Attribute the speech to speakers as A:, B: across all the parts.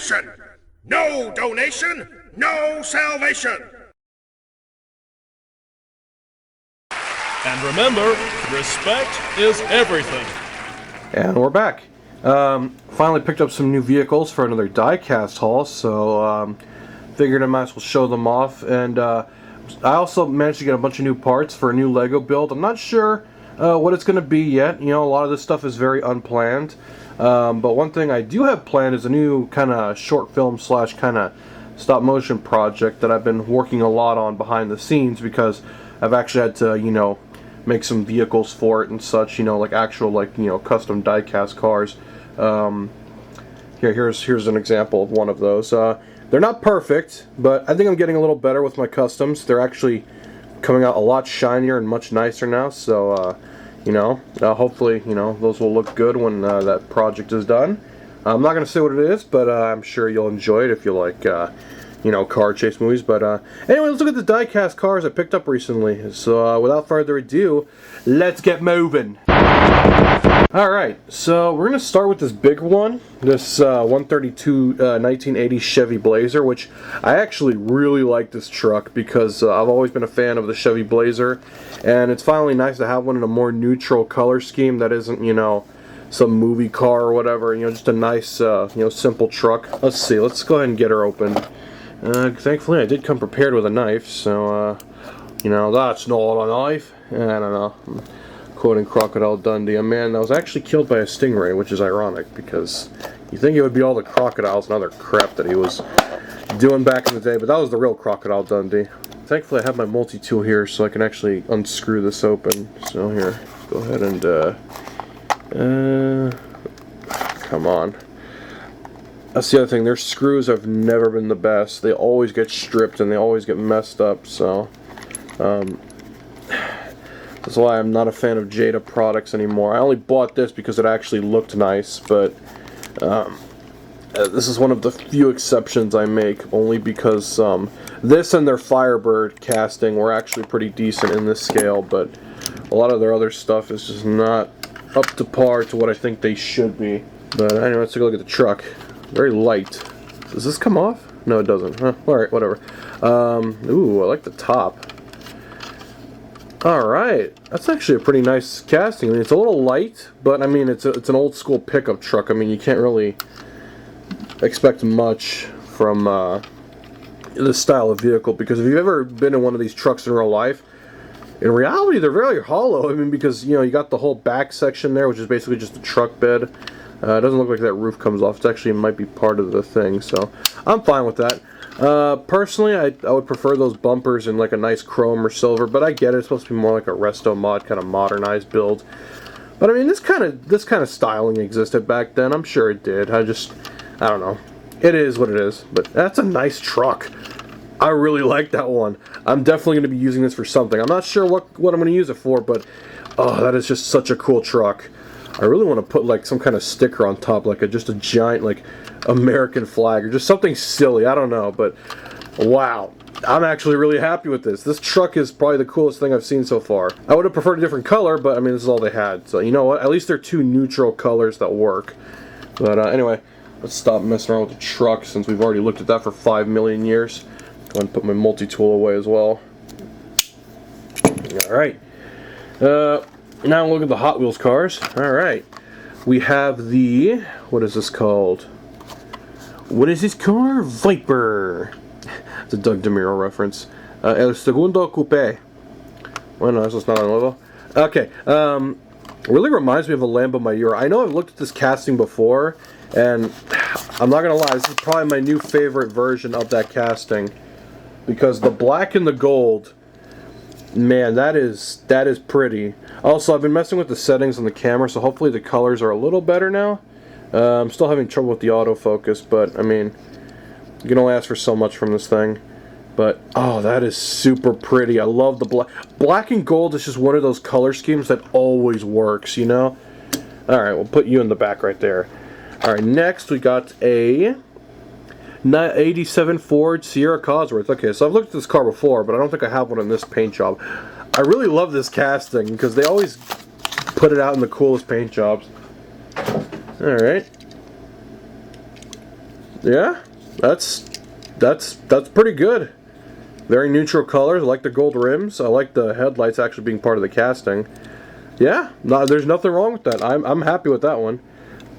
A: nation. No donation, no salvation.
B: And remember, respect is everything.
C: And we're back. Finally picked up some new vehicles for another Diecast haul, so figured I might as well show them off. And I also managed to get a bunch of new parts for a new Lego build. I'm not sure what it's going to be yet. You know, a lot of this stuff is very unplanned. But one thing I do have planned is a new kind of short film slash kind of stop motion project that I've been working a lot on behind the scenes, because I've actually had to, you know, make some vehicles for it and such, you know, like actual, like, you know, custom die-cast cars. Here's an example of one of those. They're not perfect, but I think I'm getting a little better with my customs. They're actually coming out a lot shinier and much nicer now, so, you know, hopefully, you know, those will look good when that project is done. I'm not going to say what it is, but I'm sure you'll enjoy it if you like, you know, car chase movies. But anyway, let's look at the die-cast cars I picked up recently. So without further ado, let's get moving. Alright, so we're going to start with this big one, this 132 1980 Chevy Blazer, which I actually really like this truck because I've always been a fan of the Chevy Blazer, and it's finally nice to have one in a more neutral color scheme that isn't, you know, some movie car or whatever, you know, just a nice, you know, simple truck. Let's see, let's go ahead and get her open. Thankfully I did come prepared with a knife, so, you know, that's not a knife. I don't know. Quoting Crocodile Dundee, a man that was actually killed by a stingray, which is ironic because you think it would be all the crocodiles and other crap that he was doing back in the day, but that was the real Crocodile Dundee. Thankfully I have my multi-tool here so I can actually unscrew this open. So here, go ahead and, come on. That's the other thing, their screws have never been the best. They always get stripped and they always get messed up, so, that's why I'm not a fan of Jada products anymore. I only bought this because it actually looked nice, but this is one of the few exceptions I make, only because this and their Firebird casting were actually pretty decent in this scale, but a lot of their other stuff is just not up to par to what I think they should be. But anyway, let's take a look at the truck. Very light. Does this come off? No, it doesn't. Huh, alright, whatever. Ooh, I like the top. Alright, that's actually a pretty nice casting. I mean, it's a little light, but I mean, it's an old school pickup truck. I mean, you can't really expect much from this style of vehicle, because if you've ever been in one of these trucks in real life, in reality, they're very hollow. I mean, because, you know, you got the whole back section there, which is basically just the truck bed. It doesn't look like that roof comes off. It actually might be part of the thing, so I'm fine with that. Personally, I would prefer those bumpers in like a nice chrome or silver, but I get it. It's supposed to be more like a resto mod kind of modernized build. But I mean, this kind of styling existed back then. I'm sure it did. I don't know. It is what it is. But that's a nice truck. I really like that one. I'm definitely going to be using this for something. I'm not sure what I'm going to use it for, but oh, that is just such a cool truck. I really want to put like some kind of sticker on top, like just a giant like American flag or just something silly. I don't know, but wow, I'm actually really happy with this. This truck is probably the coolest thing I've seen so far. I would have preferred a different color, but I mean, this is all they had. So you know what? At least they're two neutral colors that work. But anyway, let's stop messing around with the truck since we've already looked at that for 5 million years. Go ahead and put my multi-tool away as well. All right. Now look at the Hot Wheels cars. Alright. We have the... what is this called? What is this car? Viper. It's a Doug DeMuro reference. El Segundo Coupe. Well, no, that's not on level. Okay. Really reminds me of a Lambo Mayura. I know I've looked at this casting before, and I'm not gonna lie, this is probably my new favorite version of that casting. Because the black and the gold... man, that is pretty. Also, I've been messing with the settings on the camera, so hopefully the colors are a little better now. I'm still having trouble with the autofocus, but I mean, you can only ask for so much from this thing. But oh, that is super pretty. I love the black. Black and gold is just one of those color schemes that always works, you know. All right, we'll put you in the back right there. All right, next we got a 87 Ford Sierra Cosworth. Okay, so I've looked at this car before, but I don't think I have one in this paint job. I really love this casting because they always put it out in the coolest paint jobs. Alright. Yeah, that's pretty good. Very neutral colors. I like the gold rims. I like the headlights actually being part of the casting. Yeah, no, there's nothing wrong with that. I'm happy with that one.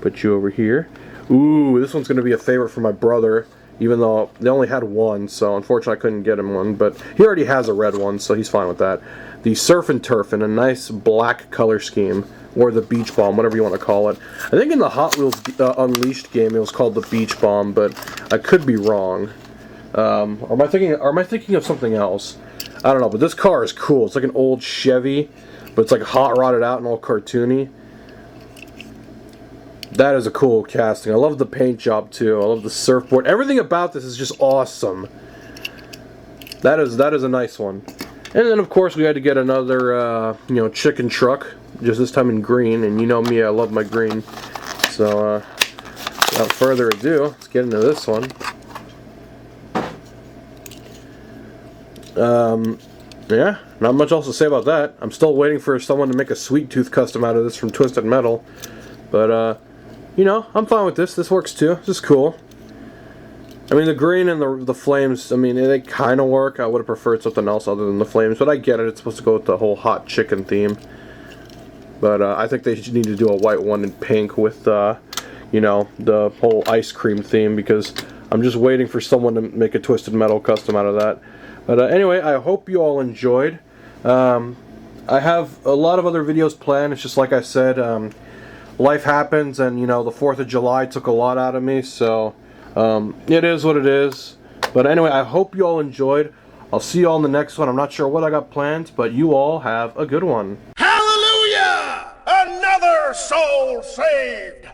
C: Put you over here. Ooh, this one's going to be a favorite for my brother, even though they only had one, so unfortunately I couldn't get him one, but he already has a red one, so he's fine with that. The Surf and Turf in a nice black color scheme, or the Beach Bomb, whatever you want to call it. I think in the Hot Wheels Unleashed game it was called the Beach Bomb, but I could be wrong. Or am I thinking of something else? I don't know, but this car is cool. It's like an old Chevy, but it's like hot rodded out and all cartoony. That is a cool casting. I love the paint job too. I love the surfboard. Everything about this is just awesome. That is a nice one. And then of course we had to get another chicken truck, just this time in green. And you know me, I love my green. So without further ado, let's get into this one. Yeah, not much else to say about that. I'm still waiting for someone to make a Sweet Tooth custom out of this from Twisted Metal. But, I'm fine with this. This works too. This is cool. I mean, the green and the flames, I mean, they kind of work. I would have preferred something else other than the flames, but I get it. It's supposed to go with the whole hot chicken theme. But I think they need to do a white one in pink with, the whole ice cream theme, because I'm just waiting for someone to make a Twisted Metal custom out of that. But anyway, I hope you all enjoyed. I have a lot of other videos planned. It's just like I said, life happens, and the 4th of July took a lot out of me, so it is what it is. But anyway, I hope you all enjoyed. I'll see you all in the next one. I'm not sure what I got planned, but you all have a good one.
A: Hallelujah! Another soul saved!